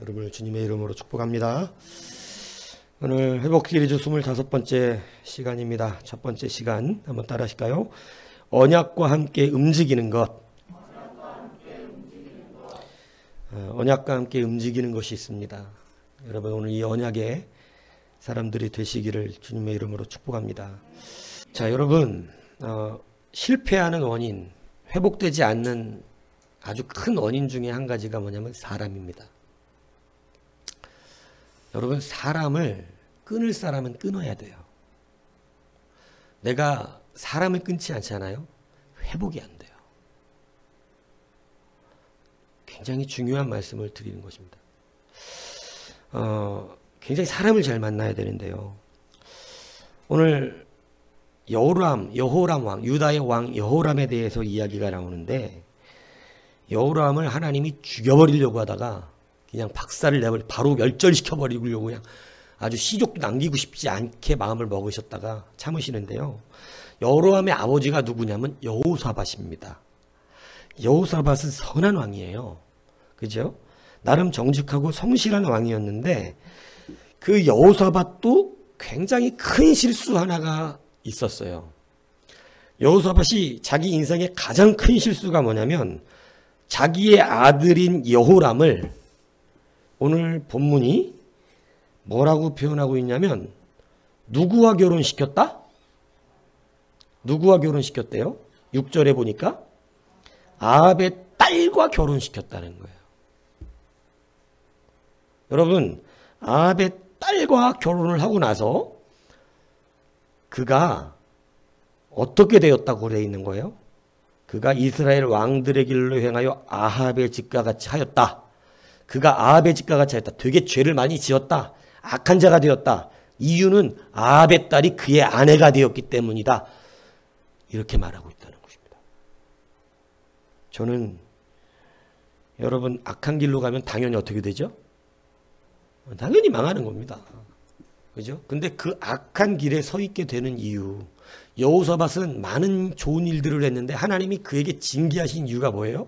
여러분을 주님의 이름으로 축복합니다. 오늘 회복 시리즈 25번째 시간입니다. 첫 번째 시간 한번 따라 하실까요? 언약과 함께 움직이는 것. 언약과 함께 움직이는 것이 있습니다. 여러분 오늘 이 언약의 사람들이 되시기를 주님의 이름으로 축복합니다. 자, 여러분 실패하는 원인, 회복되지 않는 아주 큰 원인 중에 한 가지가 뭐냐면 사람입니다. 여러분 사람을 끊을 사람은 끊어야 돼요. 내가 사람을 끊지 않잖아요. 회복이 안 돼요. 굉장히 중요한 말씀을 드리는 것입니다. 굉장히 사람을 잘 만나야 되는데요. 오늘 여호람 왕, 유다의 왕 여호람에 대해서 이야기가 나오는데 여호람을 하나님이 죽여버리려고 하다가 그냥 박살을 내버리고 바로 멸절시켜버리려고 그냥 아주 시족도 남기고 싶지 않게 마음을 먹으셨다가 참으시는데요. 여호람의 아버지가 누구냐면 여호사밧입니다. 여호사밧은 선한 왕이에요. 그죠? 나름 정직하고 성실한 왕이었는데 그 여호사밧도 굉장히 큰 실수 하나가 있었어요. 여호사밧이 자기 인생의 가장 큰 실수가 뭐냐면 자기의 아들인 여호람을 오늘 본문이 뭐라고 표현하고 있냐면 누구와 결혼시켰다? 누구와 결혼시켰대요? 6절에 보니까 아합의 딸과 결혼시켰다는 거예요. 여러분 아합의 딸과 결혼을 하고 나서 그가 어떻게 되었다고 되어 있는 거예요? 그가 이스라엘 왕들의 길로 행하여 아합의 집과 같이 하였다. 그가 아합의 집과 같이 하였다. 되게 죄를 많이 지었다. 악한 자가 되었다. 이유는 아합의 딸이 그의 아내가 되었기 때문이다. 이렇게 말하고 있다는 것입니다. 저는 여러분 악한 길로 가면 당연히 어떻게 되죠? 당연히 망하는 겁니다. 그죠? 근데 그 악한 길에 서 있게 되는 이유, 여호사밧은 많은 좋은 일들을 했는데 하나님이 그에게 징계하신 이유가 뭐예요?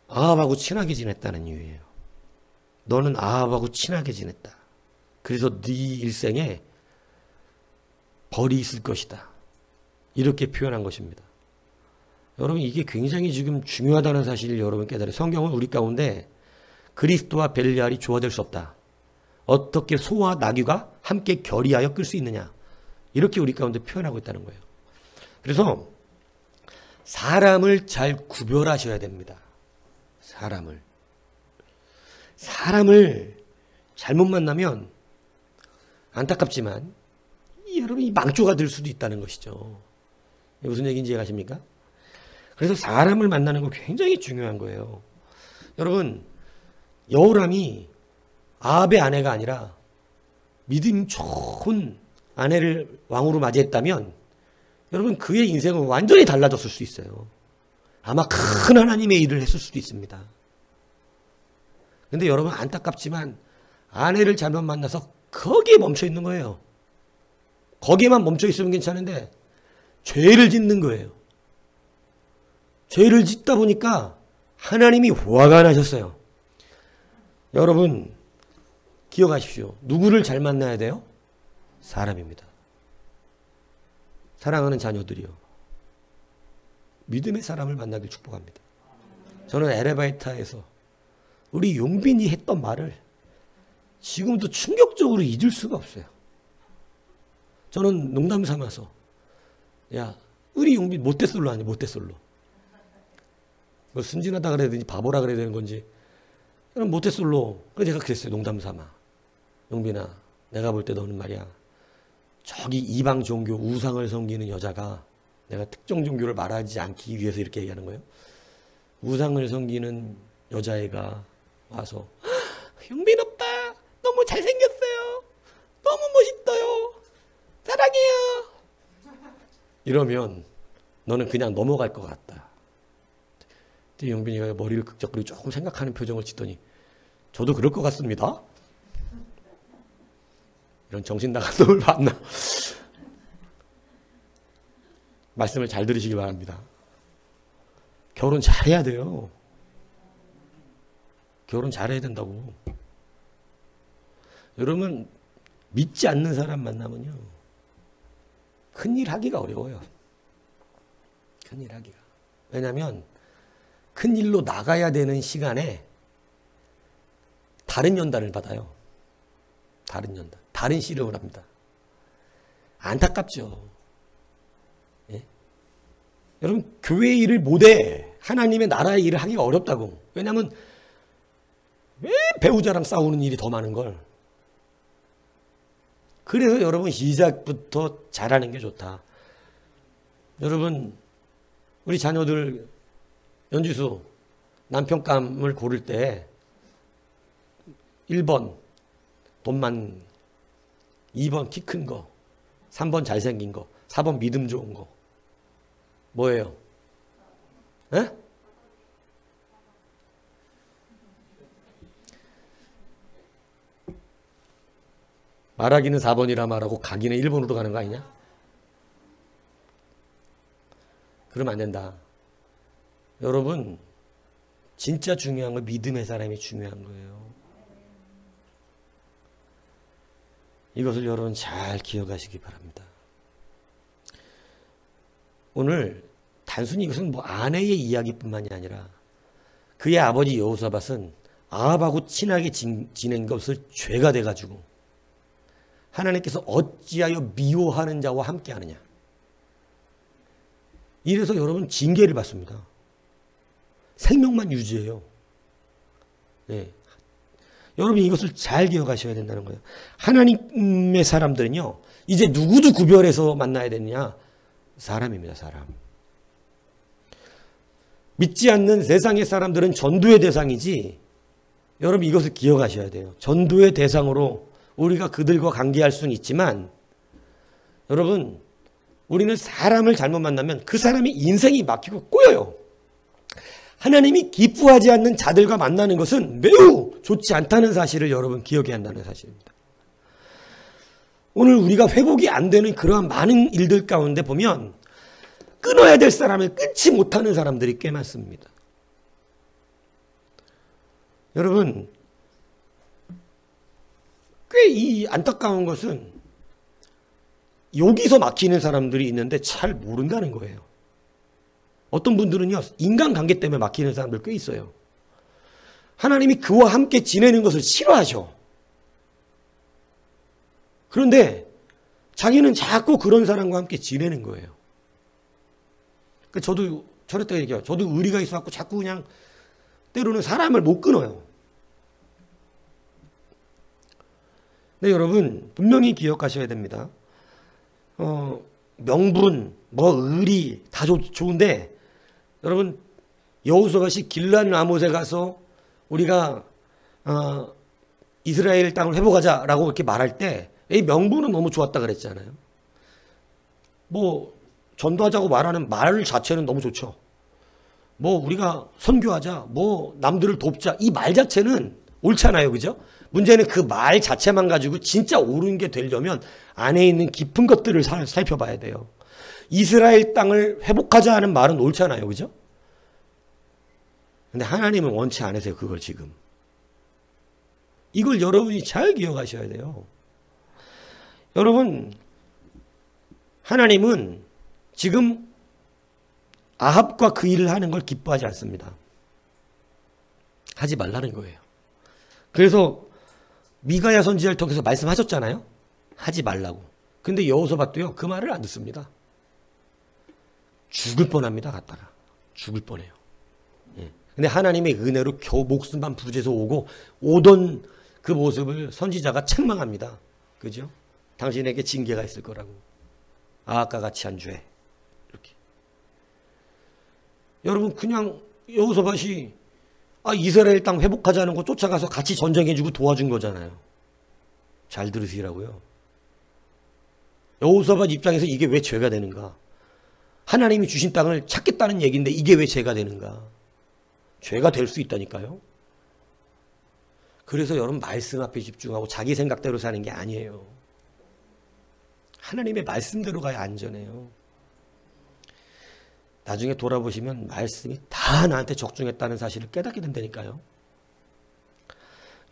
아합하고 친하게 지냈다는 이유예요. 너는 아합하고 친하게 지냈다. 그래서 네 일생에 벌이 있을 것이다. 이렇게 표현한 것입니다. 여러분 이게 굉장히 지금 중요하다는 사실을 여러분 깨달아요. 성경은 우리 가운데 그리스도와 벨리알이 조화될 수 없다. 어떻게 소와 나귀가 함께 결의하여 끌 수 있느냐. 이렇게 우리 가운데 표현하고 있다는 거예요. 그래서 사람을 잘 구별하셔야 됩니다. 사람을 잘못 만나면 안타깝지만 여러분이 망조가 될 수도 있다는 것이죠. 무슨 얘기인지 이해가십니까? 그래서 사람을 만나는 거 굉장히 중요한 거예요. 여러분 여호람이 아합의 아내가 아니라 믿음 좋은 아내를 왕으로 맞이했다면 여러분 그의 인생은 완전히 달라졌을 수 있어요. 아마 큰 하나님의 일을 했을 수도 있습니다. 근데 여러분 안타깝지만 아내를 잘못 만나서 거기에 멈춰 있는 거예요. 거기에만 멈춰 있으면 괜찮은데 죄를 짓는 거예요. 죄를 짓다 보니까 하나님이 화가 나셨어요. 여러분 기억하십시오. 누구를 잘 만나야 돼요? 사람입니다. 사랑하는 자녀들이요. 믿음의 사람을 만나길 축복합니다. 저는 엘리베이터에서 우리 용빈이 했던 말을 지금도 충격적으로 잊을 수가 없어요. 저는 농담 삼아서 야 우리 용빈 모태솔로 아니야 모태솔로. 뭐 순진하다 그래야 되는지 바보라 그래야 되는 건지 저는 모태솔로. 그래서 제가 그랬어요. 농담 삼아. 용빈아 내가 볼 때 너는 말이야 저기 이방 종교 우상을 섬기는 여자가 내가 특정 종교를 말하지 않기 위해서 이렇게 얘기하는 거예요. 우상을 섬기는 여자애가 와서 용빈 오빠 너무 잘생겼어요. 너무 멋있어요. 사랑해요. 이러면 너는 그냥 넘어갈 것 같다. 근데 용빈이가 머리를 극적거리고 조금 생각하는 표정을 짓더니 저도 그럴 것 같습니다. 이런 정신 나간 놈을 봤나. 말씀을 잘 들으시기 바랍니다. 결혼 잘해야 돼요. 결혼 잘해야 된다고. 여러분 믿지 않는 사람 만나면요 큰일 하기가 어려워요. 큰일 하기가. 왜냐하면 큰일로 나가야 되는 시간에 다른 연단을 받아요. 다른 연단. 다른 씨름을 합니다. 안타깝죠. 예? 여러분 교회 일을 못해. 하나님의 나라의 일을 하기가 어렵다고. 왜냐하면 왜 배우자랑 싸우는 일이 더 많은 걸. 그래서 여러분 시작부터 잘하는 게 좋다. 여러분 우리 자녀들 연주수 남편감을 고를 때 1번 돈 많은, 2번 키 큰 거, 3번 잘생긴 거, 4번 믿음 좋은 거. 뭐예요? 에? 말하기는 4번이라 말하고 가기는 1번으로 가는 거 아니냐? 그러면 안 된다. 여러분 진짜 중요한 건 믿음의 사람이 중요한 거예요. 이것을 여러분 잘 기억하시기 바랍니다. 오늘 단순히 이것은 뭐 아내의 이야기뿐만이 아니라 그의 아버지 여호사밧은 아합하고 친하게 지낸 것을 죄가 돼가지고 하나님께서 어찌하여 미워하는 자와 함께 하느냐. 이래서 여러분 징계를 받습니다. 생명만 유지해요. 네. 여러분 이것을 잘 기억하셔야 된다는 거예요. 하나님의 사람들은요. 이제 누구도 구별해서 만나야 되느냐. 사람입니다. 사람. 믿지 않는 세상의 사람들은 전도의 대상이지. 여러분 이것을 기억하셔야 돼요. 전도의 대상으로 우리가 그들과 관계할 수는 있지만 여러분 우리는 사람을 잘못 만나면 그 사람의 인생이 막히고 꼬여요. 하나님이 기뻐하지 않는 자들과 만나는 것은 매우 좋지 않다는 사실을 여러분 기억해야 한다는 사실입니다. 오늘 우리가 회복이 안 되는 그러한 많은 일들 가운데 보면 끊어야 될 사람을 끊지 못하는 사람들이 꽤 많습니다. 여러분 꽤 이 안타까운 것은 여기서 막히는 사람들이 있는데 잘 모른다는 거예요. 어떤 분들은요 인간관계 때문에 막히는 사람들 꽤 있어요. 하나님이 그와 함께 지내는 것을 싫어하셔. 그런데 자기는 자꾸 그런 사람과 함께 지내는 거예요. 저도 저랬다고 얘기해요. 저도 의리가 있어갖고 자꾸 그냥 때로는 사람을 못 끊어요. 근데 여러분 분명히 기억하셔야 됩니다. 명분, 의리 다 좋은데 여러분 여호수아밧이 길르앗 라못에 가서 우리가 이스라엘 땅을 회복하자라고 이렇게 말할 때 이 명분은 너무 좋았다 그랬잖아요. 뭐 전도하자고 말하는 말 자체는 너무 좋죠. 뭐 우리가 선교하자, 뭐 남들을 돕자 이 말 자체는 옳잖아요, 그죠? 문제는 그 말 자체만 가지고 진짜 옳은 게 되려면 안에 있는 깊은 것들을 살펴봐야 돼요. 이스라엘 땅을 회복하자 하는 말은 옳잖아요, 그죠? 근데 하나님은 원치 않으세요, 그걸 지금. 이걸 여러분이 잘 기억하셔야 돼요. 여러분, 하나님은 지금 아합과 그 일을 하는 걸 기뻐하지 않습니다. 하지 말라는 거예요. 그래서 미가야 선지자를 통해서 말씀하셨잖아요. 하지 말라고. 근데 여호사밧도요 그 말을 안 듣습니다. 죽을 뻔합니다. 갔다가. 죽을 뻔해요. 예. 근데 하나님의 은혜로 겨우 목숨만 부지해서 오던 그 모습을 선지자가 책망합니다. 그죠? 당신에게 징계가 있을 거라고. 아합과 같이 한 죄. 이렇게. 여러분 그냥 여호사밧이 이스라엘 땅 회복하자는 거 쫓아가서 같이 전쟁해주고 도와준 거잖아요. 잘 들으시라고요. 여호사밧 입장에서 이게 왜 죄가 되는가? 하나님이 주신 땅을 찾겠다는 얘기인데 이게 왜 죄가 되는가? 죄가 될 수 있다니까요. 그래서 여러분 말씀 앞에 집중하고 자기 생각대로 사는 게 아니에요. 하나님의 말씀대로 가야 안전해요. 나중에 돌아보시면 말씀이 다 나한테 적중했다는 사실을 깨닫게 된다니까요.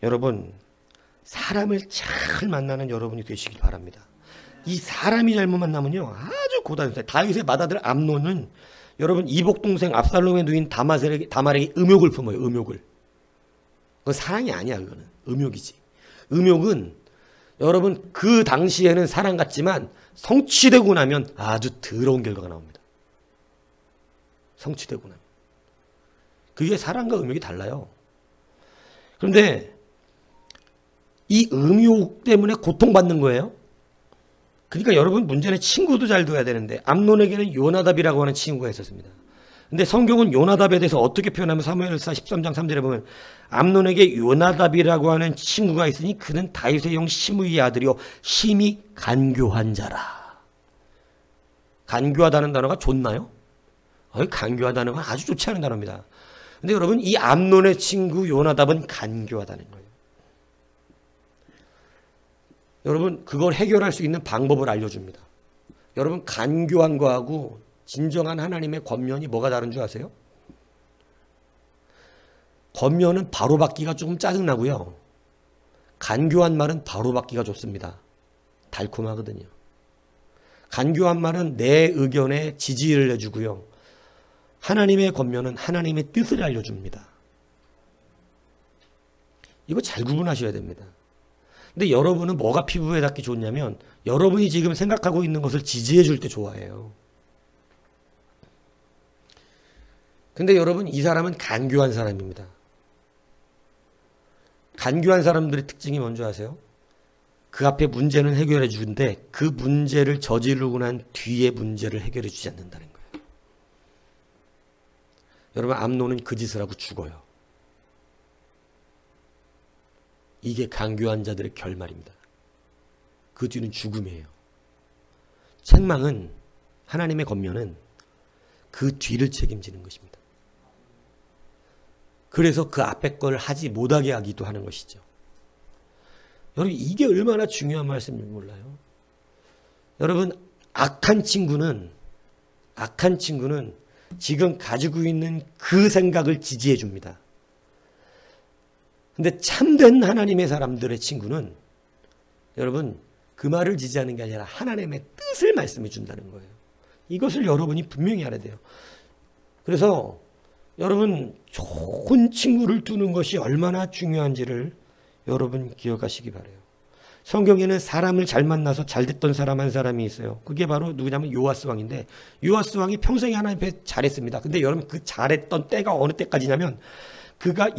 여러분 사람을 잘 만나는 여러분이 되시길 바랍니다. 이 사람이 잘못 만나면요 아주 고단수다. 다윗의 맏아들 암논은 여러분 이복 동생 압살롬의 누인 다말에게 음욕을 품어요. 음욕을. 그건 사랑이 아니야. 그거는 음욕이지. 음욕은 여러분 그 당시에는 사랑 같지만 성취되고 나면 아주 더러운 결과가 나옵니다. 성취되고 나면. 그게 사랑과 음욕이 달라요. 그런데 이 음욕 때문에 고통받는 거예요. 그러니까 여러분 문제는 친구도 잘 둬야 되는데 암논에게는 요나답이라고 하는 친구가 있었습니다. 근데 성경은 요나답에 대해서 어떻게 표현하면 사무엘하 13장 3절에 보면 암논에게 요나답이라고 하는 친구가 있으니 그는 다윗의 형 시므이의 아들이요 심히 간교한 자라. 간교하다는 단어가 좋나요? 간교하다는 건 아주 좋지 않은 단어입니다. 근데 여러분 이 암논의 친구 요나답은 간교하다는 거예요. 여러분 그걸 해결할 수 있는 방법을 알려줍니다. 여러분 간교한 거하고 진정한 하나님의 권면이 뭐가 다른 줄 아세요? 권면은 바로 받기가 조금 짜증나고요. 간교한 말은 바로 받기가 좋습니다. 달콤하거든요. 간교한 말은 내 의견에 지지를 해주고요. 하나님의 권면은 하나님의 뜻을 알려줍니다. 이거 잘 구분하셔야 됩니다. 근데 여러분은 뭐가 피부에 닿기 좋냐면 여러분이 지금 생각하고 있는 것을 지지해 줄 때 좋아해요. 근데 여러분 이 사람은 간교한 사람입니다. 간교한 사람들의 특징이 뭔지 아세요? 그 앞에 문제는 해결해 주는데 그 문제를 저지르고 난 뒤에 문제를 해결해 주지 않는다는 거예요. 여러분 암논은 그 짓을 하고 죽어요. 이게 간교한 자들의 결말입니다. 그 뒤는 죽음이에요. 책망은 하나님의 권면은 그 뒤를 책임지는 것입니다. 그래서 그 앞에 걸 하지 못하게 하기도 하는 것이죠. 여러분 이게 얼마나 중요한 말씀인지 몰라요. 여러분 악한 친구는 지금 가지고 있는 그 생각을 지지해 줍니다. 근데 참된 하나님의 사람들의 친구는 여러분 그 말을 지지하는 게 아니라 하나님의 뜻을 말씀해 준다는 거예요. 이것을 여러분이 분명히 알아야 돼요. 그래서 여러분 좋은 친구를 두는 것이 얼마나 중요한지를 여러분 기억하시기 바라요. 성경에는 사람을 잘 만나서 잘 됐던 사람 한 사람이 있어요. 그게 바로 누구냐면 요아스 왕인데 요아스 왕이 평생에 하나님 앞에 잘했습니다. 근데 여러분 그 잘했던 때가 어느 때까지냐면 그가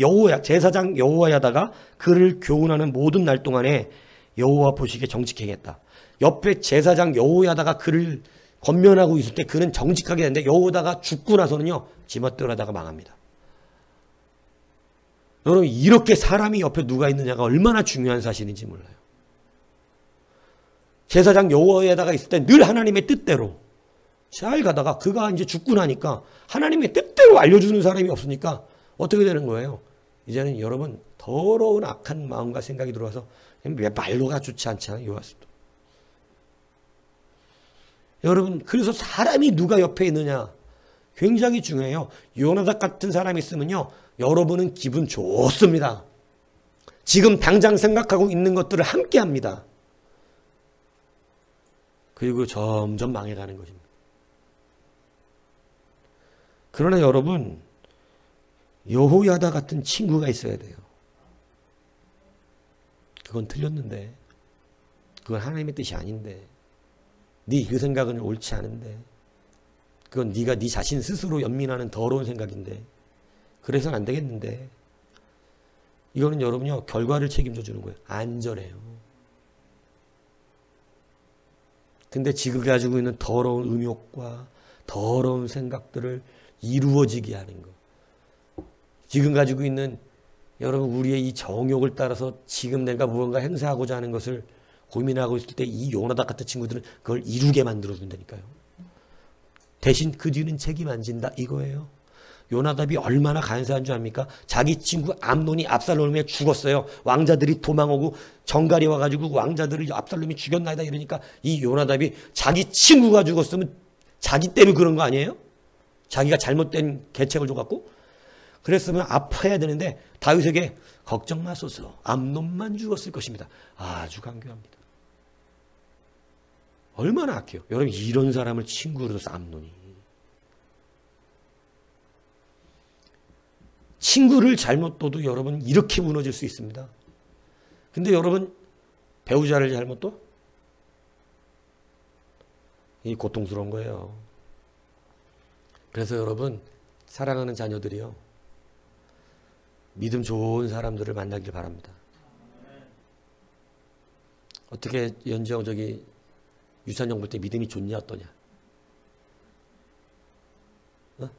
제사장 여호와야다가 그를 교훈하는 모든 날 동안에 여호와 보시기에 정직하겠다. 옆에 제사장 여호야다가 그를 권면하고 있을 때 그는 정직하게 되는데 여호다가 죽고 나서는요 지멋대로 하다가 망합니다. 여러분 이렇게 사람이 옆에 누가 있느냐가 얼마나 중요한 사실인지 몰라요. 제사장 여호야다가 있을 때 늘 하나님의 뜻대로 잘 가다가 그가 이제 죽고 나니까 하나님의 뜻대로 알려주는 사람이 없으니까 어떻게 되는 거예요? 이제는 여러분 더러운 악한 마음과 생각이 들어와서 왜 말로가 좋지 않잖아요. 요아스도. 여러분 그래서 사람이 누가 옆에 있느냐 굉장히 중요해요. 요나답 같은 사람이 있으면요 여러분은 기분 좋습니다. 지금 당장 생각하고 있는 것들을 함께 합니다. 그리고 점점 망해가는 것입니다. 그러나 여러분 여호야다 같은 친구가 있어야 돼요. 그건 틀렸는데 그건 하나님의 뜻이 아닌데 네 그 생각은 옳지 않은데 그건 네가 네 자신 스스로 연민하는 더러운 생각인데 그래서는 안 되겠는데 이거는 여러분요 결과를 책임져 주는 거예요. 안전해요. 근데 지금 가지고 있는 더러운 음욕과 더러운 생각들을 이루어지게 하는 거. 지금 가지고 있는 여러분 우리의 이 정욕을 따라서 지금 내가 무언가 행사하고자 하는 것을 고민하고 있을 때 이 요나답 같은 친구들은 그걸 이루게 만들어준다니까요. 대신 그 뒤는 책임 안 진다 이거예요. 요나답이 얼마나 간사한 줄 압니까? 자기 친구 암논이 압살롬에 죽었어요. 왕자들이 도망오고 정갈이 와가지고 왕자들을 압살롬이 죽였나이다 이러니까 이 요나답이 자기 친구가 죽었으면 자기 때문에 그런 거 아니에요? 자기가 잘못된 계책을 줘갖고 그랬으면 아파야 되는데 다윗에게 걱정 마소서 암논만 죽었을 것입니다. 아주 간교합니다. 얼마나 악해요. 여러분 이런 사람을 친구로 둬서 암논이. 친구를 잘못 둬도 여러분 이렇게 무너질 수 있습니다. 근데 여러분 배우자를 잘못 둬? 이 고통스러운 거예요. 그래서 여러분 사랑하는 자녀들이요. 믿음 좋은 사람들을 만나길 바랍니다. 어떻게 연정 저기 유찬영 볼 때 믿음이 좋냐 어떠냐? 어?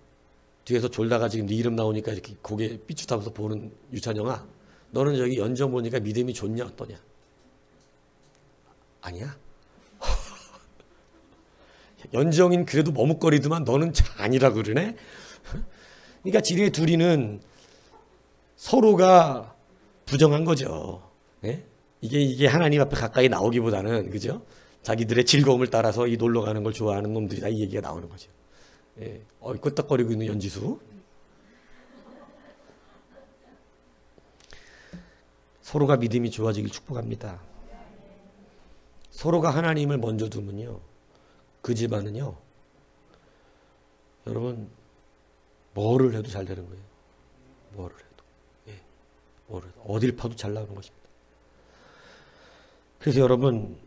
뒤에서 졸다가 지금 네 이름 나오니까 이렇게 고개 삐죽하면서 보는 유찬영아, 너는 저기 연정 보니까 믿음이 좋냐 어떠냐? 아니야? 연정인 그래도 머뭇거리더만 너는 아니라 그러네? 그러니까 지네 둘이는 서로가 부정한 거죠. 예? 이게 하나님 앞에 가까이 나오기보다는, 그죠? 자기들의 즐거움을 따라서 이 놀러 가는 걸 좋아하는 놈들이다, 이 얘기가 나오는 거죠. 예. 끄떡거리고 있는 연지수. 서로가 믿음이 좋아지길 축복합니다. 서로가 하나님을 먼저 두면요, 그 집안은요, 여러분, 뭐를 해도 잘 되는 거예요. 뭐를 해도. 예. 뭐를 해도. 어딜 파도 잘 나오는 것입니다. 그래서 여러분,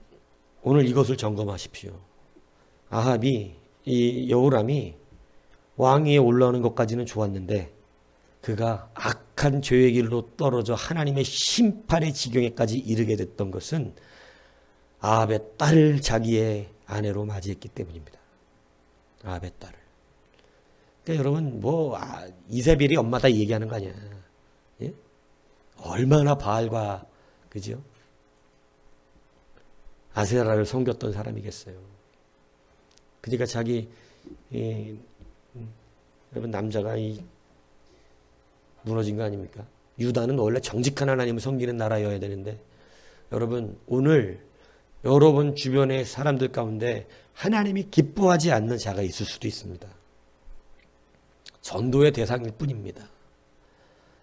오늘 이것을 점검하십시오. 아합이, 이 여호람이 왕위에 올라오는 것까지는 좋았는데, 그가 악한 죄의 길로 떨어져 하나님의 심판의 지경에까지 이르게 됐던 것은 아합의 딸을 자기의 아내로 맞이했기 때문입니다. 아합의 딸을. 그러니까 여러분 이세벨이 엄마다 얘기하는 거 아니야. 예? 얼마나 바알과 그죠? 아세라를 섬겼던 사람이겠어요. 그러니까 자기 여러분 남자가 무너진 거 아닙니까? 유다는 원래 정직한 하나님을 섬기는 나라여야 되는데, 여러분 오늘 여러분 주변의 사람들 가운데 하나님이 기뻐하지 않는 자가 있을 수도 있습니다. 전도의 대상일 뿐입니다.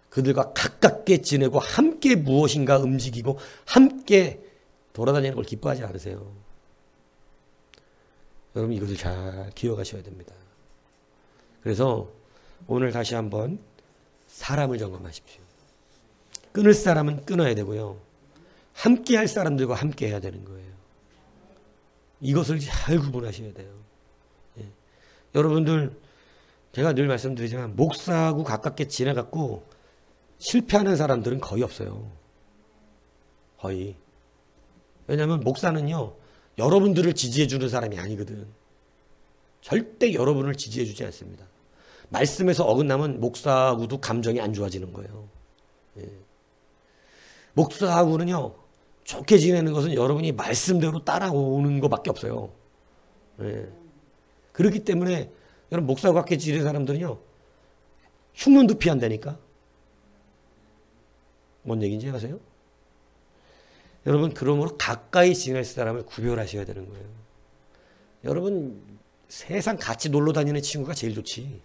그들과 가깝게 지내고 함께 무엇인가 움직이고 함께 돌아다니는 걸 기뻐하지 않으세요. 여러분 이것을 잘 기억하셔야 됩니다. 그래서 오늘 다시 한번 사람을 점검하십시오. 끊을 사람은 끊어야 되고요. 함께 할 사람들과 함께 해야 되는 거예요. 이것을 잘 구분하셔야 돼요. 예. 여러분들 제가 늘 말씀드리지만 목사하고 가깝게 지내갖고 실패하는 사람들은 거의 없어요. 거의. 왜냐하면 목사는요, 여러분들을 지지해주는 사람이 아니거든. 절대 여러분을 지지해주지 않습니다. 말씀에서 어긋나면 목사하고도 감정이 안 좋아지는 거예요. 예. 목사하고는요, 좋게 지내는 것은 여러분이 말씀대로 따라오는 것밖에 없어요. 예. 그렇기 때문에 여러분 목사하고 가깝게 지내는 사람들은요, 흉년도 피한다니까. 뭔 얘기인지 아세요? 여러분 그러므로 가까이 지낼 사람을 구별하셔야 되는 거예요. 여러분 세상 같이 놀러 다니는 친구가 제일 좋지.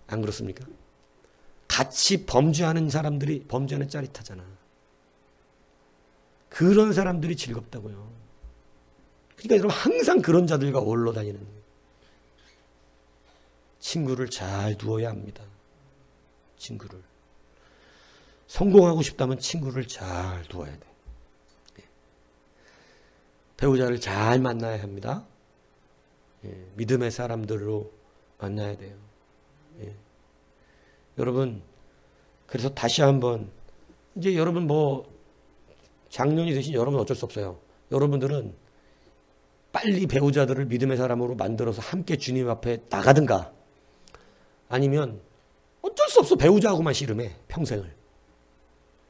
안 그렇습니까? 같이 범죄하는 사람들이 범죄하는 짜릿하잖아. 그런 사람들이 즐겁다고요. 그러니까 여러분 항상 그런 자들과 어울러 다니는 거예요. 친구를 잘 두어야 합니다. 친구를. 성공하고 싶다면 친구를 잘 두어야 돼. 배우자를 잘 만나야 합니다. 믿음의 사람들로 만나야 돼요. 여러분, 그래서 다시 한번, 이제 여러분 장년이 되신 여러분 어쩔 수 없어요. 여러분들은 빨리 배우자들을 믿음의 사람으로 만들어서 함께 주님 앞에 나가든가, 아니면 어쩔 수 없어. 배우자하고만 씨름해. 평생을.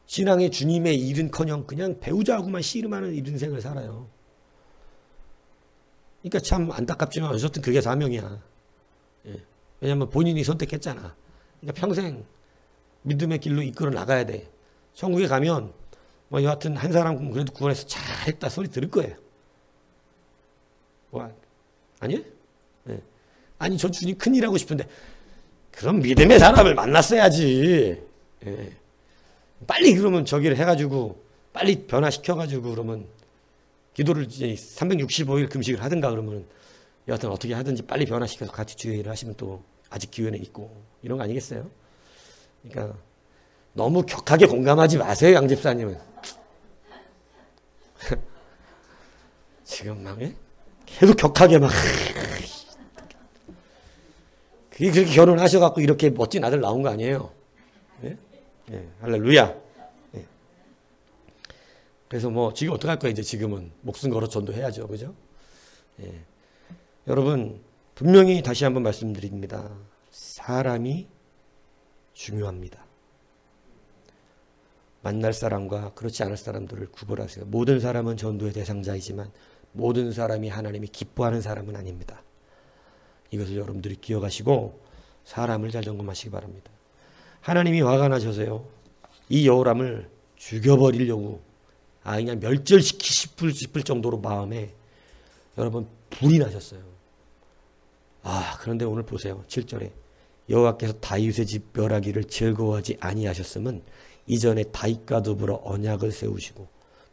신앙의 주님의 일은커녕 그냥 배우자하고만 씨름하는 인생을 살아요. 그러니까 참 안타깝지만 어쨌든 그게 사명이야. 예. 왜냐하면 본인이 선택했잖아. 그러니까 평생 믿음의 길로 이끌어 나가야 돼. 천국에 가면 여하튼 한 사람 그래도 구원해서 잘했다 소리 들을 거예요. 아니에요? 예. 아니 저 주님 큰일 하고 싶은데 그럼 믿음의 사람을 만났어야지. 예. 빨리 그러면 저기를 해가지고 빨리 변화시켜가지고 그러면 기도를 이제 365일 금식을 하든가 그러면 여하튼 어떻게 하든지 빨리 변화시켜서 같이 주의를 하시면 또 아직 기회는 있고 이런 거 아니겠어요? 그러니까 너무 격하게 공감하지 마세요, 양 집사님은. 지금 막 계속 격하게 막 그게 그렇게 결혼하셔갖고 이렇게 멋진 아들 나온 거 아니에요? 예? 예, 할렐루야. 예. 그래서 뭐 지금 어떡할 거야? 이제 지금은 목숨 걸어 전도해야죠, 그죠? 예. 여러분 분명히 다시 한번 말씀드립니다. 사람이 중요합니다. 만날 사람과 그렇지 않을 사람들을 구별하세요. 모든 사람은 전도의 대상자이지만 모든 사람이 하나님이 기뻐하는 사람은 아닙니다. 이것을 여러분들이 기억하시고 사람을 잘 점검하시기 바랍니다. 하나님이 화가 나셔서요. 이 여호람을 죽여버리려고 그냥 멸절시키고 싶을 정도로 마음에 여러분 불이 나셨어요. 그런데 오늘 보세요. 7절에 여호와께서 다윗의 집 멸하기를 즐거워하지 아니하셨음은 이전에 다윗과 더불어 언약을 세우시고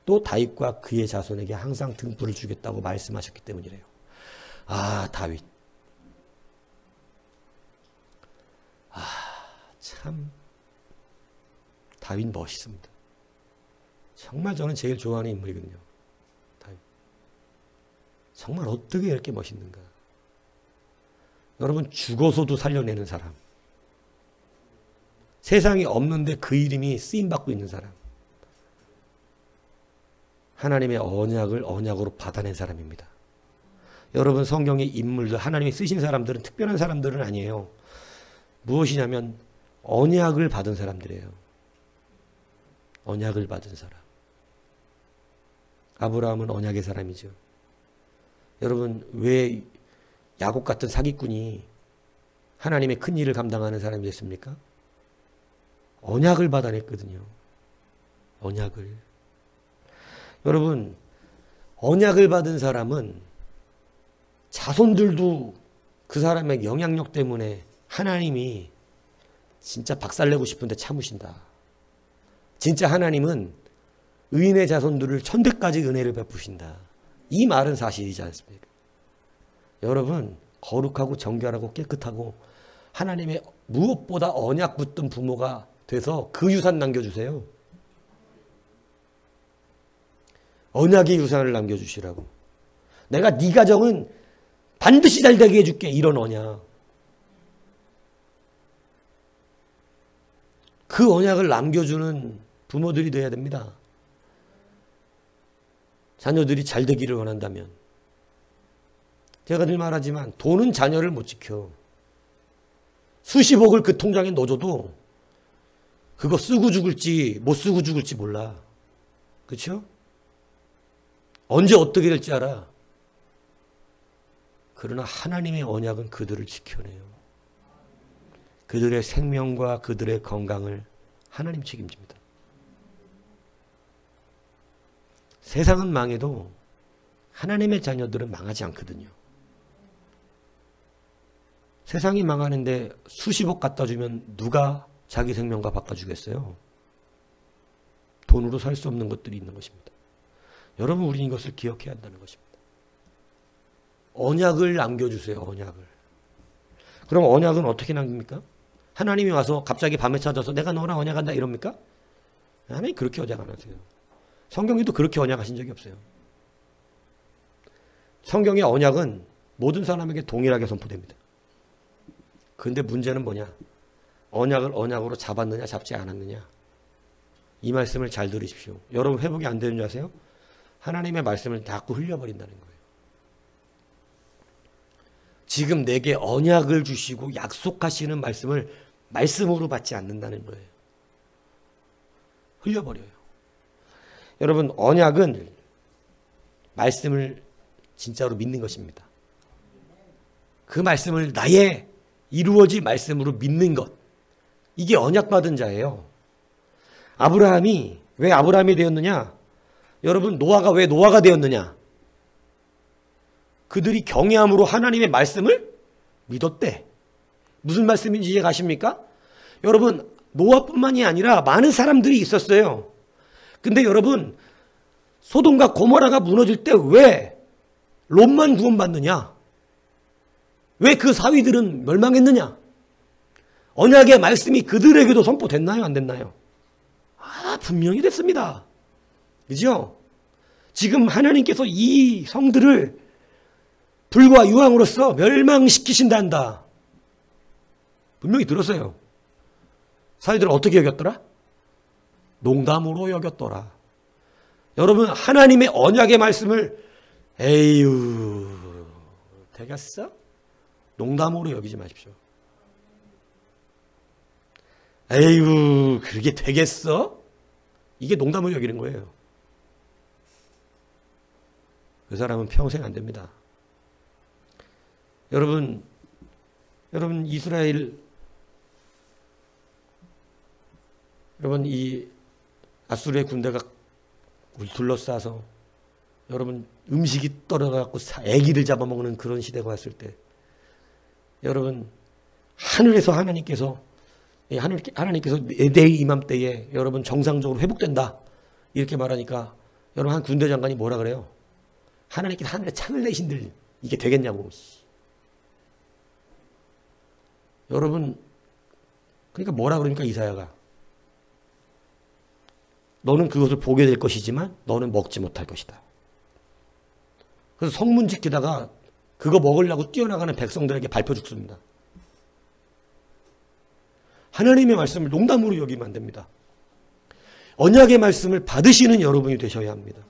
또 다윗과 그의 자손에게 항상 등불을 주겠다고 말씀하셨기 때문이래요. 다윗. 참 다윗 멋있습니다. 정말 저는 제일 좋아하는 인물이거든요. 다윗. 정말 어떻게 이렇게 멋있는가. 여러분 죽어서도 살려내는 사람. 세상에 없는데 그 이름이 쓰임받고 있는 사람. 하나님의 언약을 언약으로 받아낸 사람입니다. 여러분 성경의 인물들, 하나님이 쓰신 사람들은 특별한 사람들은 아니에요. 무엇이냐면 언약을 받은 사람들이에요. 언약을 받은 사람. 아브라함은 언약의 사람이죠. 여러분 왜 야곱 같은 사기꾼이 하나님의 큰 일을 감당하는 사람이 됐습니까? 언약을 받아냈거든요. 언약을. 여러분 언약을 받은 사람은 자손들도 그 사람의 영향력 때문에 하나님이 진짜 박살내고 싶은데 참으신다. 진짜 하나님은 의인의 자손들을 천대까지 은혜를 베푸신다. 이 말은 사실이지 않습니까? 여러분 거룩하고 정결하고 깨끗하고 하나님의 무엇보다 언약 붙든 부모가 돼서 그 유산 남겨주세요. 언약의 유산을 남겨주시라고. 내가 네 가정은 반드시 잘 되게 해줄게. 이런 언약. 그 언약을 남겨주는 부모들이 돼야 됩니다. 자녀들이 잘 되기를 원한다면. 제가 늘 말하지만 돈은 자녀를 못 지켜. 수십억을 그 통장에 넣어줘도 그거 쓰고 죽을지 못 쓰고 죽을지 몰라. 그렇죠? 언제 어떻게 될지 알아. 그러나 하나님의 언약은 그들을 지켜내요. 그들의 생명과 그들의 건강을 하나님 책임집니다. 세상은 망해도 하나님의 자녀들은 망하지 않거든요. 세상이 망하는데 수십억 갖다 주면 누가 자기 생명과 바꿔주겠어요? 돈으로 살 수 없는 것들이 있는 것입니다. 여러분 우리는 이것을 기억해야 한다는 것입니다. 언약을 남겨주세요. 언약을. 그럼 언약은 어떻게 남깁니까? 하나님이 와서 갑자기 밤에 찾아서 내가 너랑 언약한다 이럽니까? 하나님 그렇게 언약 안 하세요. 성경에도 그렇게 언약하신 적이 없어요. 성경의 언약은 모든 사람에게 동일하게 선포됩니다. 그런데 문제는 뭐냐? 언약을 언약으로 잡았느냐 잡지 않았느냐. 이 말씀을 잘 들으십시오. 여러분 회복이 안 되는 줄 아세요? 하나님의 말씀을 자꾸 흘려버린다는 거예요. 지금 내게 언약을 주시고 약속하시는 말씀을 말씀으로 받지 않는다는 거예요. 흘려버려요. 여러분 언약은 말씀을 진짜로 믿는 것입니다. 그 말씀을 나의 이루어질 말씀으로 믿는 것. 이게 언약받은 자예요. 아브라함이 왜 아브라함이 되었느냐? 여러분 노아가 왜 노아가 되었느냐? 그들이 경외함으로 하나님의 말씀을 믿었대. 무슨 말씀인지 이해 가십니까? 여러분, 노아뿐만이 아니라 많은 사람들이 있었어요. 근데 여러분, 소돔과 고모라가 무너질 때 왜 롯만 구원받느냐? 왜 그 사위들은 멸망했느냐? 언약의 말씀이 그들에게도 선포됐나요? 안 됐나요? 분명히 됐습니다. 그죠? 지금 하나님께서 이 성들을 불과 유황으로서 멸망시키신단다. 분명히 들었어요. 사위들은 어떻게 여겼더라? 농담으로 여겼더라. 여러분, 하나님의 언약의 말씀을 에휴 되겠어? 농담으로 여기지 마십시오. 에휴 그게 되겠어? 이게 농담으로 여기는 거예요. 그 사람은 평생 안 됩니다. 여러분 이스라엘, 여러분 이 아수르의 군대가 둘러싸서 여러분 음식이 떨어져갖고 애기를 잡아먹는 그런 시대가 왔을 때, 여러분 하늘에서 하나님께서 내일 이맘때에 여러분 정상적으로 회복된다 이렇게 말하니까 여러분 한 군대 장관이 뭐라 그래요? 하나님께서 하늘에 창을 내신들 이게 되겠냐고. 여러분 그러니까 뭐라 그러니까 이사야가 너는 그것을 보게 될 것이지만 너는 먹지 못할 것이다. 그래서 성문 지키다가 그거 먹으려고 뛰어나가는 백성들에게 밟혀 죽습니다. 하나님의 말씀을 농담으로 여기면 안 됩니다. 언약의 말씀을 받으시는 여러분이 되셔야 합니다.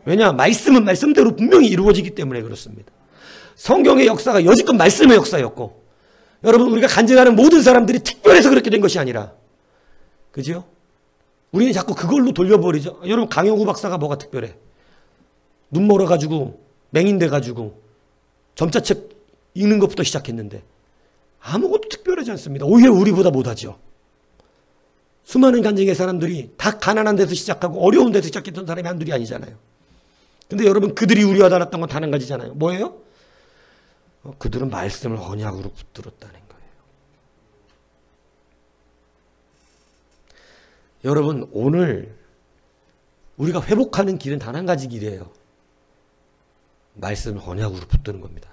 왜냐? 말씀은 말씀대로 분명히 이루어지기 때문에 그렇습니다. 성경의 역사가 여지껏 말씀의 역사였고, 여러분 우리가 간증하는 모든 사람들이 특별해서 그렇게 된 것이 아니라, 그죠? 우리는 자꾸 그걸로 돌려버리죠. 여러분 강영구 박사가 뭐가 특별해? 눈 멀어가지고 맹인돼가지고 점자책 읽는 것부터 시작했는데 아무것도 특별하지 않습니다. 오히려 우리보다 못하죠. 수많은 간증의 사람들이 다 가난한 데서 시작하고 어려운 데서 시작했던 사람이 한둘이 아니잖아요. 근데 여러분 그들이 우리와 달랐던 건 단 한 가지잖아요. 뭐예요? 그들은 말씀을 언약으로 붙들었다는 거예요. 여러분 오늘 우리가 회복하는 길은 단 한 가지 길이에요. 말씀을 언약으로 붙드는 겁니다.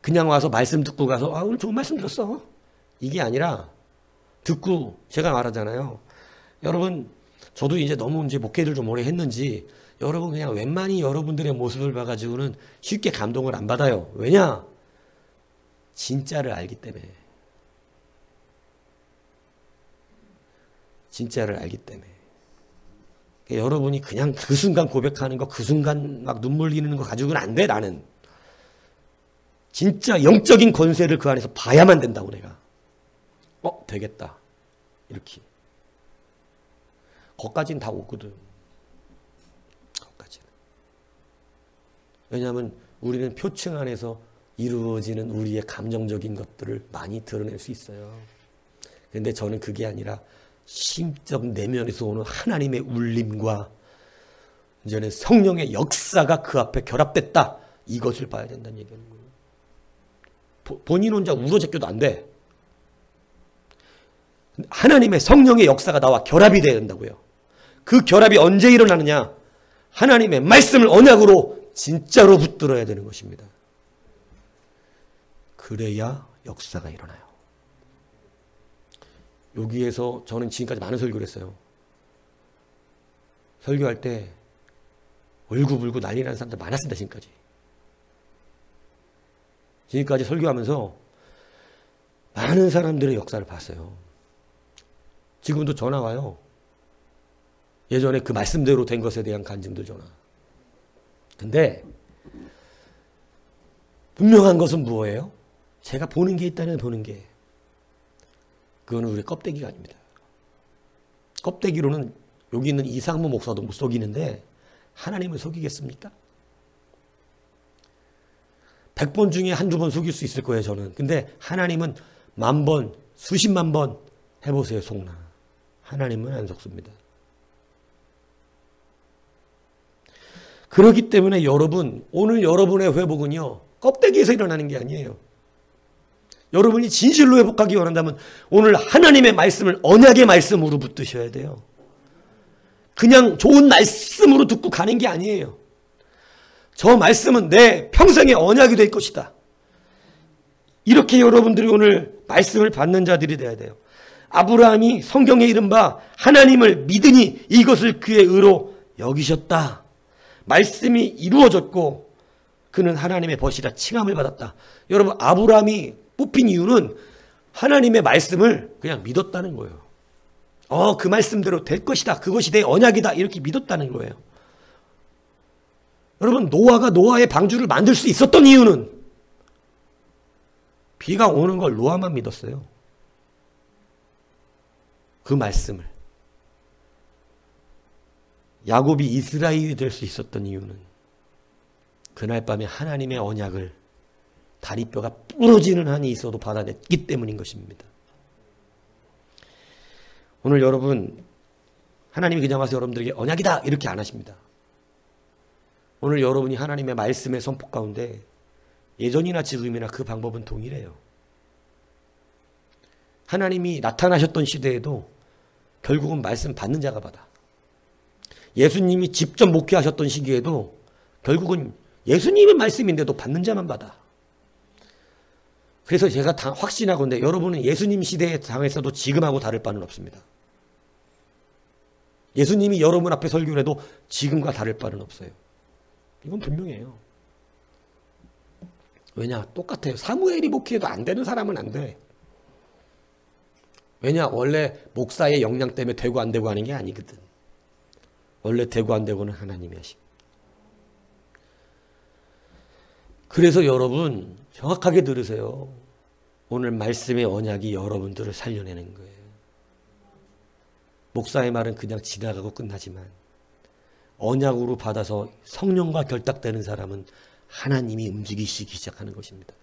그냥 와서 말씀 듣고 가서 오늘 좋은 말씀 들었어. 이게 아니라 듣고 제가 말하잖아요. 여러분 저도 이제 너무 이제 목회를 좀 오래 했는지 여러분 그냥 웬만히 여러분들의 모습을 봐가지고는 쉽게 감동을 안 받아요. 왜냐? 진짜를 알기 때문에. 진짜를 알기 때문에. 여러분이 그냥 그 순간 고백하는 거, 그 순간 막 눈물 흘리는 거 가지고는 안 돼, 나는. 진짜 영적인 권세를 그 안에서 봐야만 된다고 내가. 되겠다. 이렇게. 거기까지는 다 오거든. 거기까지는. 왜냐하면 우리는 표층 안에서 이루어지는 우리의 감정적인 것들을 많이 드러낼 수 있어요. 그런데 저는 그게 아니라 심적 내면에서 오는 하나님의 울림과 이제는 성령의 역사가 그 앞에 결합됐다. 이것을 봐야 된다는 얘기하는 거예요. 본인 혼자 울어제껴도 안 돼. 하나님의 성령의 역사가 나와 결합이 돼야 된다고요. 그 결합이 언제 일어나느냐? 하나님의 말씀을 언약으로 진짜로 붙들어야 되는 것입니다. 그래야 역사가 일어나요. 여기에서 저는 지금까지 많은 설교를 했어요. 설교할 때 울고불고 난리 나는 사람들 많았습니다. 지금까지 설교하면서 많은 사람들의 역사를 봤어요. 지금도 전화 와요. 예전에 그 말씀대로 된 것에 대한 간증들 전화. 근데 분명한 것은 무엇이에요? 제가 보는 게 있다면 보는 게, 그거는 우리 껍데기가 아닙니다. 껍데기로는 여기 있는 이상무 목사도 못 속이는데 하나님을 속이겠습니까? 100번 중에 한두 번 속일 수 있을 거예요, 저는. 근데 하나님은 10,000번, 수십만 번 해보세요, 속나. 하나님은 안 속습니다. 그렇기 때문에 여러분, 오늘 여러분의 회복은요, 껍데기에서 일어나는 게 아니에요. 여러분이 진실로 회복하기 원한다면 오늘 하나님의 말씀을 언약의 말씀으로 붙드셔야 돼요. 그냥 좋은 말씀으로 듣고 가는 게 아니에요. 저 말씀은 내 평생의 언약이 될 것이다. 이렇게 여러분들이 오늘 말씀을 받는 자들이 되어야 돼요. 아브라함이 성경에 이른바 하나님을 믿으니 이것을 그의 의로 여기셨다. 말씀이 이루어졌고 그는 하나님의 벗이라 칭함을 받았다. 여러분, 아브라함이 뽑힌 이유는 하나님의 말씀을 그냥 믿었다는 거예요. 그 말씀대로 될 것이다. 그것이 내 언약이다. 이렇게 믿었다는 거예요. 여러분, 노아가 노아의 방주를 만들 수 있었던 이유는 비가 오는 걸 노아만 믿었어요. 그 말씀을. 야곱이 이스라엘이 될 수 있었던 이유는 그날 밤에 하나님의 언약을 다리뼈가 부러지는 한이 있어도 받아냈기 때문인 것입니다. 오늘 여러분, 하나님이 그냥 와서 여러분들에게 언약이다 이렇게 안 하십니다. 오늘 여러분이 하나님의 말씀의 선포 가운데 예전이나 지금이나 그 방법은 동일해요. 하나님이 나타나셨던 시대에도 결국은 말씀 받는 자가 받아. 예수님이 직접 목회하셨던 시기에도 결국은 예수님의 말씀인데도 받는 자만 받아. 그래서 제가 확신하건대 여러분은 예수님 시대에 당했어도 지금하고 다를 바는 없습니다. 예수님이 여러분 앞에 설교를 해도 지금과 다를 바는 없어요. 이건 분명해요. 왜냐? 똑같아요. 사무엘이 목회해도 안 되는 사람은 안 돼. 왜냐? 원래 목사의 역량 때문에 되고 안 되고 하는 게 아니거든. 원래 되고 안 되고는 하나님이 하시고. 그래서 여러분 정확하게 들으세요. 오늘 말씀의 언약이 여러분들을 살려내는 거예요. 목사의 말은 그냥 지나가고 끝나지만 언약으로 받아서 성령과 결탁되는 사람은 하나님이 움직이시기 시작하는 것입니다.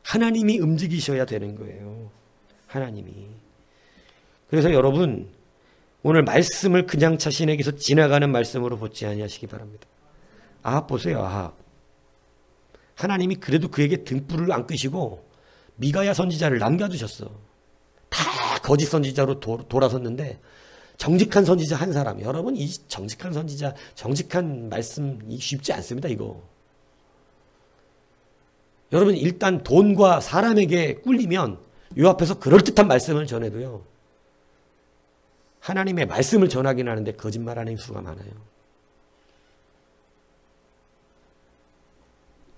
하나님이 움직이셔야 되는 거예요. 하나님이. 그래서 여러분 오늘 말씀을 그냥 자신에게서 지나가는 말씀으로 보지 아니하시기 바랍니다. 아합 보세요. 아합. 하나님이 그래도 그에게 등불을 안 끄시고 미가야 선지자를 남겨두셨어. 다 거짓 선지자로 돌아섰는데 정직한 선지자 한 사람. 여러분 이 정직한 선지자, 정직한 말씀 쉽지 않습니다. 이거. 여러분 일단 돈과 사람에게 꿀리면 요 앞에서 그럴듯한 말씀을 전해도요. 하나님의 말씀을 전하긴 하는데 거짓말하는 수가 많아요.